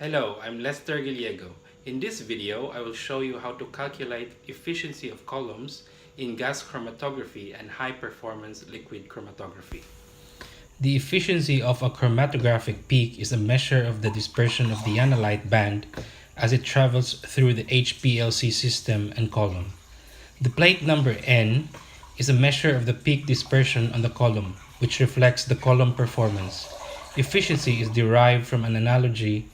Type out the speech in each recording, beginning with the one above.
Hello, I'm Gallego. In this video, I will show you how to calculate efficiency of columns in gas chromatography and high-performance liquid chromatography. The efficiency of a chromatographic peak is a measure of the dispersion of the analyte band as it travels through the HPLC system and column. The plate number N is a measure of the peak dispersion on the column, which reflects the column performance. Efficiency is derived from an analogy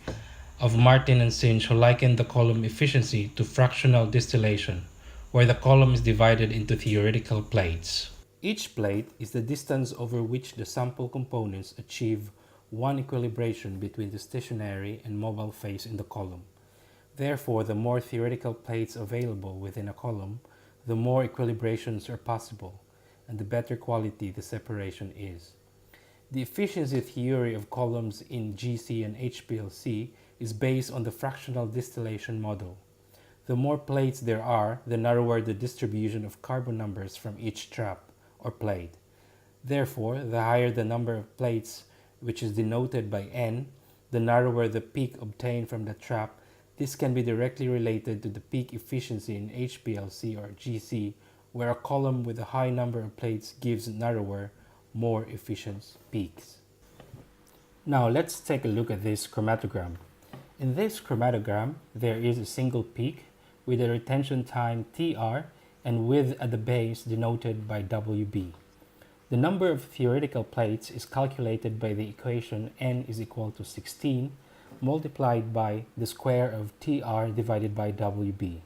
of Martin and Sinch, who likened the column efficiency to fractional distillation, where the column is divided into theoretical plates. Each plate is the distance over which the sample components achieve one equilibration between the stationary and mobile phase in the column. Therefore, the more theoretical plates available within a column, the more equilibrations are possible, and the better quality the separation is. The efficiency theory of columns in GC and HPLC is based on the fractional distillation model. The more plates there are, the narrower the distribution of carbon numbers from each trap or plate. Therefore, the higher the number of plates, which is denoted by N, the narrower the peak obtained from the trap. This can be directly related to the peak efficiency in HPLC or GC, where a column with a high number of plates gives narrower, more efficient peaks. Now let's take a look at this chromatogram. In this chromatogram, there is a single peak with a retention time Tr and width at the base denoted by Wb. The number of theoretical plates is calculated by the equation n is equal to 16 multiplied by the square of Tr divided by Wb.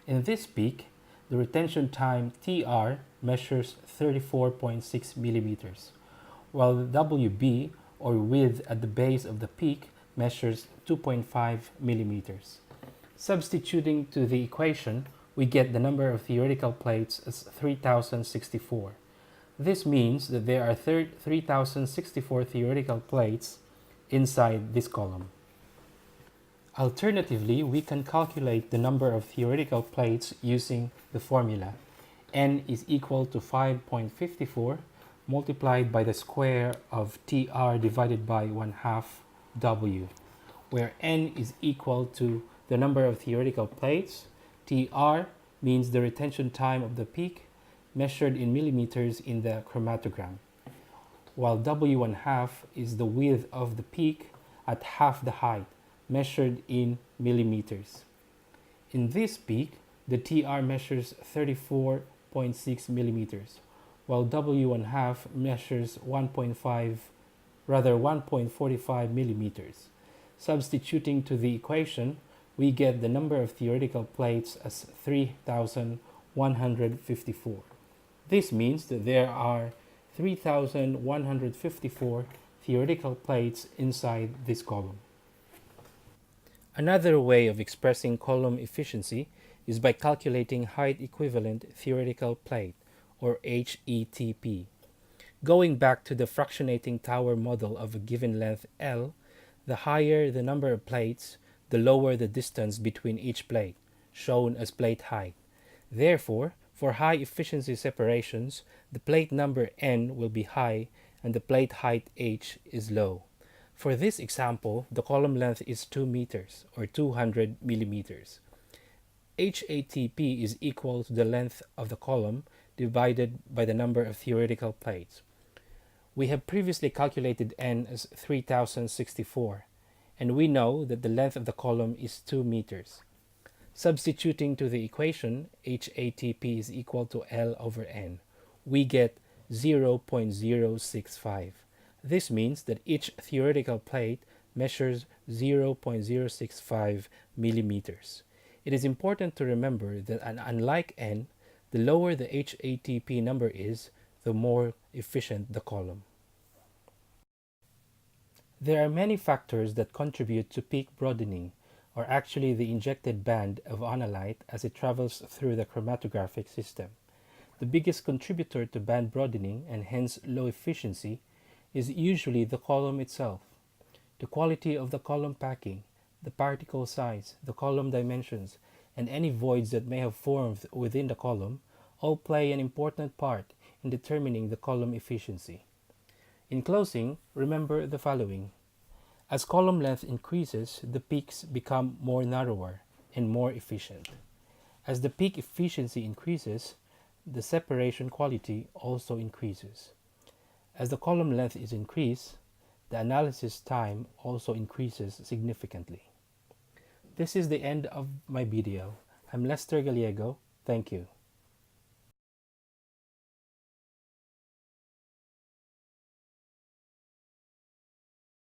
In this peak, the retention time Tr measures 34.6 millimeters, while the Wb, or width at the base of the peak, measures 2.5 millimeters. Substituting to the equation, we get the number of theoretical plates as 3064. This means that there are 3064 theoretical plates inside this column. Alternatively, we can calculate the number of theoretical plates using the formula. N is equal to 5.54 multiplied by the square of Tr divided by 1/2 W, where N is equal to the number of theoretical plates. Tr means the retention time of the peak measured in millimeters in the chromatogram, while W1/2 is the width of the peak at half the height measured in millimeters. In this peak, the Tr measures 34.6 millimeters, while W1/2 measures 1.45 millimeters. Substituting to the equation, we get the number of theoretical plates as 3,154. This means that there are 3,154 theoretical plates inside this column. Another way of expressing column efficiency is by calculating height equivalent theoretical plate, or HETP. Going back to the fractionating tower model of a given length L, the higher the number of plates, the lower the distance between each plate, shown as plate height. Therefore, for high efficiency separations, the plate number N will be high and the plate height H is low. For this example, the column length is 2 meters or 200 millimeters. HATP is equal to the length of the column divided by the number of theoretical plates. We have previously calculated N as 3064, and we know that the length of the column is 2 meters. Substituting to the equation, HATP is equal to L over N. We get 0.065. This means that each theoretical plate measures 0.065 millimeters. It is important to remember that unlike N, the lower the HATP number is, the more efficient the column. There are many factors that contribute to peak broadening, or actually the injected band of analyte as it travels through the chromatographic system. The biggest contributor to band broadening, and hence low efficiency, is usually the column itself. The quality of the column packing, the particle size, the column dimensions, and any voids that may have formed within the column all play an important part in determining the column efficiency. In closing, remember the following. As column length increases, the peaks become more narrower and more efficient. As the peak efficiency increases, the separation quality also increases. As the column length is increased, the analysis time also increases significantly. This is the end of my video. I'm Lester Gallego. Thank you.